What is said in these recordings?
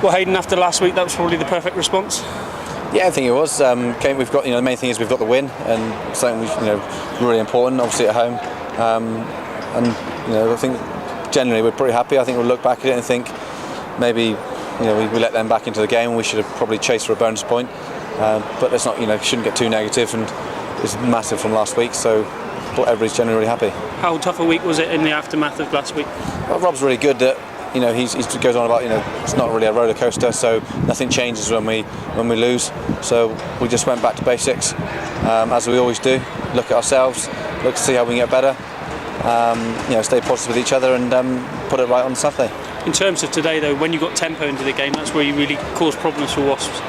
Well, Haydn, after last week, that was probably the perfect response. Yeah, I think it was. We've got, the main thing is we've got the win, and something really important, obviously at home. I think generally we're pretty happy. I think we'll look back at it and think maybe we let them back into the game. We should have probably chased for a bonus point, but let's not shouldn't get too negative. And it's massive from last week, so everybody's generally really happy. How tough a week was it in the aftermath of last week? Well, Rob's really good at. He goes on about it's not really a roller coaster, so nothing changes when we lose. So we just went back to basics, as we always do. Look at ourselves, look to see how we can get better. Stay positive with each other and put it right on Saturday. In terms of today, though, when you got tempo into the game, that's where you really caused problems for Wasps.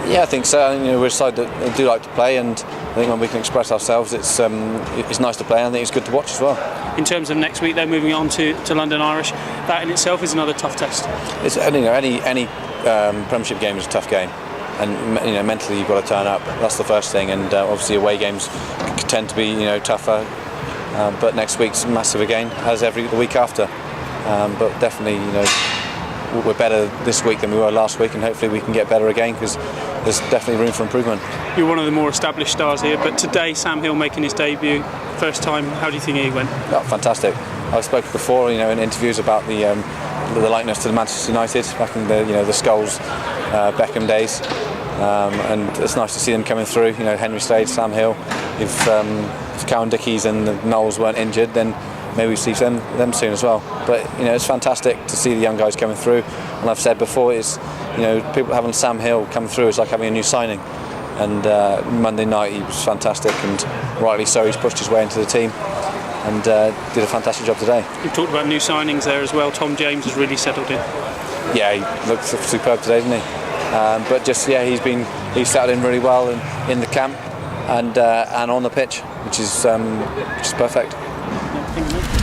Yeah, I think so. We're a side that do like to play, and I think when we can express ourselves, it's nice to play, and I think it's good to watch as well. In terms of next week, they're moving on to London Irish. That in itself is another tough test. It's any Premiership game is a tough game, and mentally you've got to turn up. That's the first thing, and obviously away games tend to be tougher. But next week's massive again, as the week after. But definitely we're better this week than we were last week, and hopefully we can get better again, because there's definitely room for improvement. You're one of the more established stars here, but today Sam Hill making his debut, first time. How do you think he went? Oh, fantastic. I've spoken before, in interviews about the likeness to the Manchester United back in the Scholes, Beckham days, and it's nice to see them coming through. Henry Slade, Sam Hill. If Cowan Dickies and the Knowles weren't injured, then maybe we see them soon as well. But it's fantastic to see the young guys coming through. And I've said before, it's people having Sam Hill come through is like having a new signing. And Monday night he was fantastic, and rightly so. He's pushed his way into the team and did a fantastic job today. You've talked about new signings there as well. Tom James has really settled in. Yeah, he looked superb today, didn't he? But he's settled in really well in the camp and on the pitch, which is perfect. Yeah, thank you, mate.